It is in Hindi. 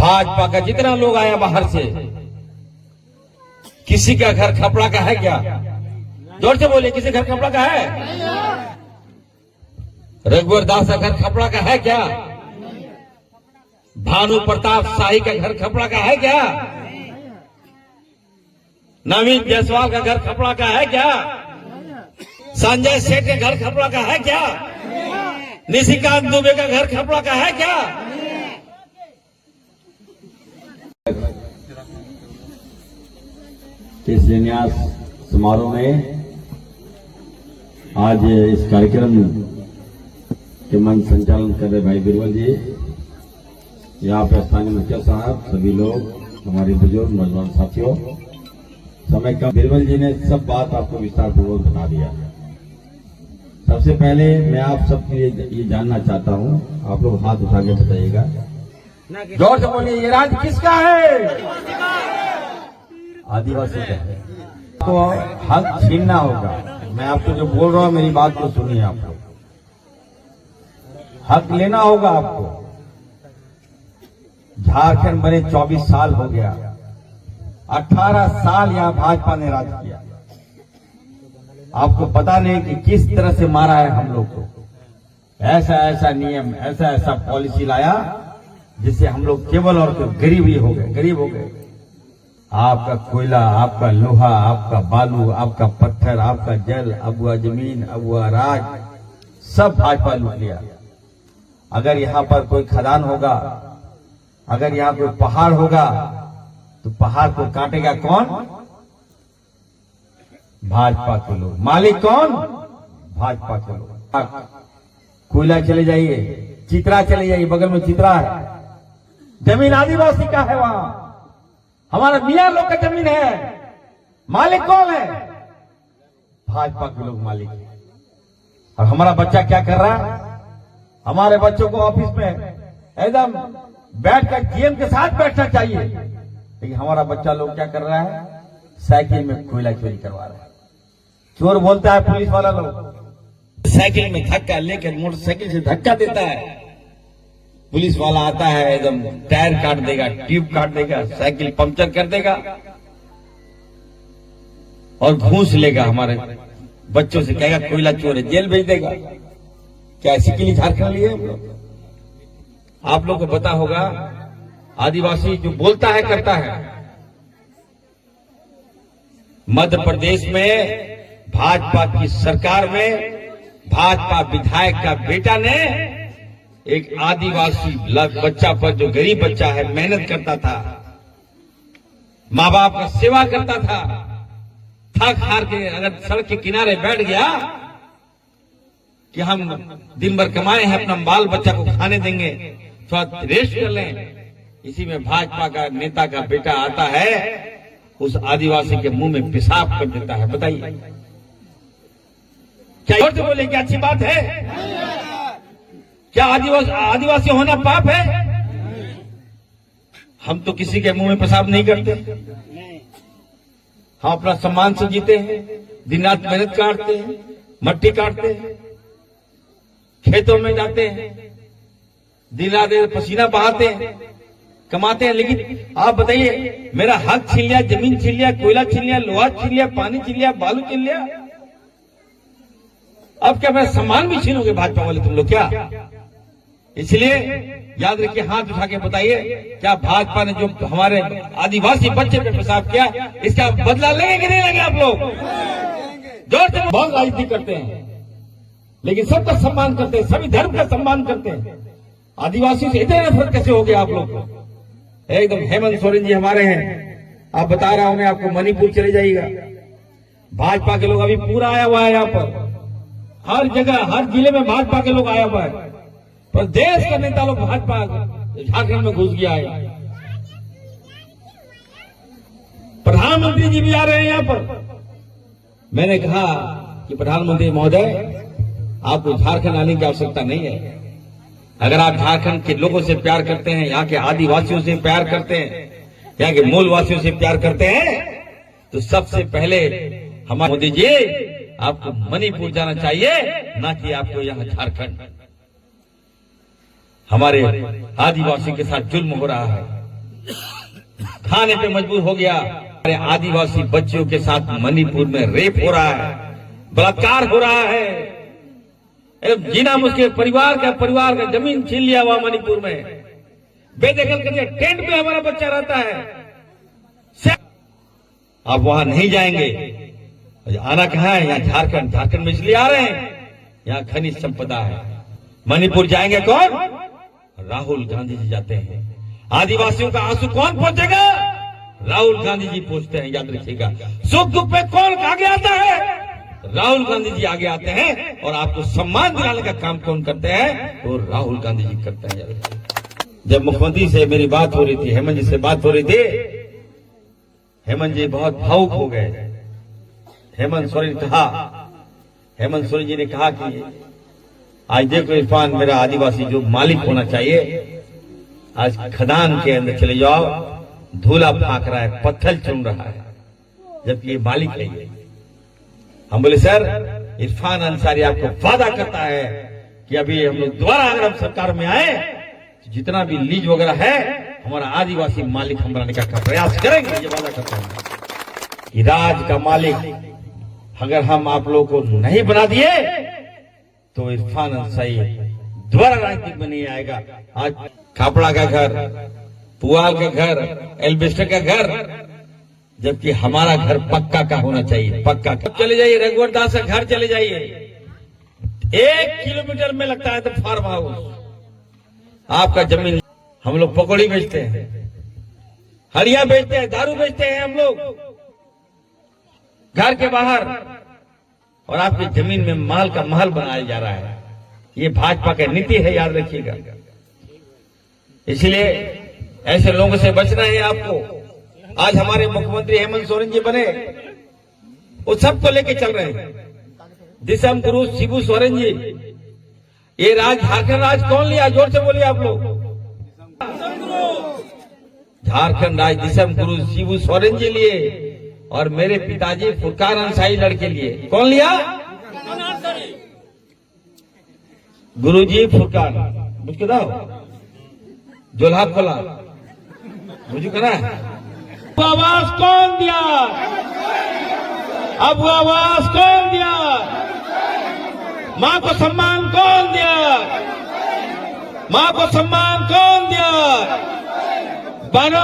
भाजपा का जितना लोग आया बाहर से, किसी का घर खपड़ा का है क्या? जोर से बोले, किसी घर खपड़ा का है? रघुवर दास का घर खपड़ा का है क्या? भानु प्रताप शाही का घर खपड़ा का है क्या? नवीन जायसवाल का घर खपड़ा का है क्या? संजय सेठ के घर खपड़ा का है क्या? निशिकांत दुबे का घर खपड़ा का है क्या? इस शिलान्यास समारोह में आज इस कार्यक्रम के मंच संचालन कर रहे भाई बिरबल जी, यहाँ पे स्थानीय मुखिया साहब, सभी लोग, हमारे बुजुर्ग नौजवान साथियों, समय का बिरबल जी ने सब बात आपको विस्तार पूर्वक बता दिया। सबसे पहले मैं आप सबके लिए ये जानना चाहता हूँ, आप लोग हाथ उठा के बताइएगा, जोर से बोलिए, ये राज्य किसका है? आदिवासी का है। तो हक छीनना होगा। मैं आपको जो बोल रहा हूँ मेरी बात को सुनिए, आपको हक लेना होगा। आपको झारखंड बने 24 साल हो गया, 18 साल यहाँ भाजपा ने राज किया। आपको पता नहीं कि किस तरह से मारा है हम लोग को। ऐसा ऐसा नियम, ऐसा ऐसा पॉलिसी लाया जिससे हम लोग केवल और गरीब ही हो गए, गरीब हो गए। आपका कोयला, आपका लोहा, आपका बालू, आपका पत्थर, आपका जल, अब हुआ जमीन, अब हुआ राज, सब भाजपा लूट लिया। अगर यहाँ पर कोई खदान होगा, अगर यहाँ कोई पहाड़ होगा, तो पहाड़ को काटेगा कौन? भाजपा के लोग। मालिक कौन? भाजपा के लोग। कोयला चले जाइए, चित्रा चले जाइए, बगल में चित्रा है, जमीन आदिवासी का है। वहां हमारा मियां लोग का जमीन है, मालिक कौन है? भाजपा के लोग मालिक है। और हमारा बच्चा क्या कर रहा है? हमारे बच्चों को ऑफिस में एकदम बैठकर जीएम के साथ बैठना चाहिए, लेकिन हमारा बच्चा लोग क्या कर रहा है? साइकिल में कोयला चोरी करवा रहा है। चोर बोलता है पुलिस वाला लोग, साइकिल में धक्का लेकर मोटरसाइकिल से धक्का देता है, पुलिस वाला आता है, एकदम टायर काट देगा, ट्यूब काट देगा, साइकिल पंक्चर कर देगा और घूस लेगा। हमारे बच्चों से कहेगा कोयला चोर है, जेल भेज देगा। क्या इसी के लिए झारखंड लिए हम लोग? आप लोग को पता होगा, आदिवासी जो बोलता है करता है। मध्य प्रदेश में भाजपा की सरकार में भाजपा विधायक का बेटा ने एक आदिवासी बच्चा पर, जो गरीब बच्चा है, मेहनत करता था, माँ बाप का सेवा करता था, थक हार के अगर सड़क के किनारे बैठ गया कि हम दिन भर कमाए हैं, अपना बाल बच्चा को खाने देंगे, थोड़ा रेस्ट कर लें, इसी में भाजपा का नेता का बेटा आता है, उस आदिवासी के मुंह में पेशाब कर देता है। बताइए, क्या और से बोले क्या अच्छी बात है? क्या आदिवासी होना पाप है? हम तो किसी के मुंह में पेशाब नहीं करते। हम अपना सम्मान से जीते हैं, दिन रात मेहनत काटते हैं, मट्टी काटते हैं, खेतों में जाते हैं, दिन रात पसीना बहाते हैं, कमाते हैं। लेकिन आप बताइए, मेरा हक छीन लिया, जमीन छीन लिया, कोयला छीन लिया, लोहा छीन लिया, पानी छीन लिया, बालू छीन लिया, अब क्या मेरा सम्मान भी छीनोगे भाजपा वाले तुम लोग क्या? इसलिए याद रखिए, हाथ उठा के बताइए, क्या भाजपा ने जो हमारे आदिवासी बच्चे पे पेशाब किया, इसका बदला लेंगे कि नहीं लेंगे? आप लोग जोर से बहुत राजनीति करते हैं, लेकिन सबका सम्मान करते हैं, सभी धर्म का सम्मान करते हैं। आदिवासी से इतने नफरत कैसे हो गया आप लोग को? एकदम हेमंत सोरेन जी हमारे हैं, आप बता रहा हूं मैं आपको, मणिपुर चले जाइएगा, भाजपा के लोग अभी पूरा आया हुआ है यहाँ पर, हर जगह हर जिले में भाजपा के लोग आया हुआ है, पर देश का नेता लोग भाजपा झारखंड में घुस गया है। प्रधानमंत्री जी भी आ रहे हैं यहाँ पर। मैंने कहा कि प्रधानमंत्री महोदय, आपको झारखंड आने की आवश्यकता नहीं है। अगर आप झारखंड के लोगों से प्यार करते हैं, यहाँ के आदिवासियों से प्यार करते हैं, यहाँ के मूलवासियों से प्यार करते हैं, तो सबसे पहले हमारे मोदी जी आपको मणिपुर जाना चाहिए, ना कि आपको यहाँ झारखंड। हमारे आदिवासी के साथ जुल्म हो रहा है, खाने पे मजबूर हो गया। हमारे आदिवासी बच्चियों के साथ मणिपुर में रेप हो रहा है, बलात्कार हो रहा है। जीना मुश्किल, परिवार का जमीन छीन लिया हुआ मणिपुर में, बेदखल कर दिया। टेंट में हमारा बच्चा रहता है। आप वहां नहीं जाएंगे। आना कहाँ है? यहाँ झारखंड में इसलिए आ रहे हैं, यहाँ खनिज संपदा है। मणिपुर जाएंगे कौन? राहुल गांधी जी जाते हैं। आदिवासियों का आंसू कौन पहुंचेगा? राहुल गांधी जी पहुंचते हैं, याद रखिएगा। सुख दुख पे कौन आगे आता है? राहुल गांधी जी आगे आते हैं। और आपको सम्मान दिलाने का काम कौन करते हैं? तो राहुल गांधी जी करते हैं, याद रखिएगा। जब मुख्यमंत्री से मेरी बात हो रही थी, हेमंत जी से बात हो रही थी, हेमंत जी बहुत भावुक हो गए। हेमंत सोरेन जी ने कहा कि आज देखो इरफान, मेरा आदिवासी जो मालिक होना चाहिए, आज खदान के अंदर चले जाओ, धूला फाक रहा है, पत्थर चुन रहा है, जबकि ये मालिक है ये। हम बोले सर, इरफान अंसारी आपको वादा करता है कि अभी हम लोग दोबारा अगर हम सरकार में आए तो जितना भी लीज वगैरह है हमारा आदिवासी मालिक हम बनाने का प्रयास करेंगे। ये वादा करता है कि राज का मालिक अगर हम आप लोगों को नहीं बना दिए तो इरफान अंसारी दोबारा राजनीति में नहीं आएगा। आज खापड़ा का घर, पुआल का घर, एल्बेस्टर का घर, जबकि हमारा घर पक्का का होना चाहिए, पक्का का। चले जाइए रघुवर दास का घर, चले जाइए, 1 किलोमीटर में लगता है तो फार्म हाउस। आपका जमीन, हम लोग पकौड़ी बेचते हैं, हड़िया बेचते हैं, दारू बेचते हैं हम लोग घर के बाहर, और आपकी जमीन में महल का महल बनाया जा रहा है। ये भाजपा की नीति है, याद रखिएगा। इसलिए ऐसे लोगों से बचना है आपको। आज हमारे मुख्यमंत्री हेमंत सोरेन जी बने, वो सबको लेके चल रहे हैं। दिसम गुरु शिबू सोरेन जी, ये झारखंड राज कौन लिया? जोर से बोलिए आप लोग। झारखंड राज दिसम गुरु शिबू सोरेन जी लिए, और मेरे पिताजी फुरकान अंसारी लड़के लिए। कौन लिया? गुरुजी फुरकान, मुझको दो जोल्हा खोला, मुझे कहना है। आवाज कौन दिया? अब आवाज कौन दिया? मां को सम्मान कौन दिया? मां को सम्मान कौन दिया? बनो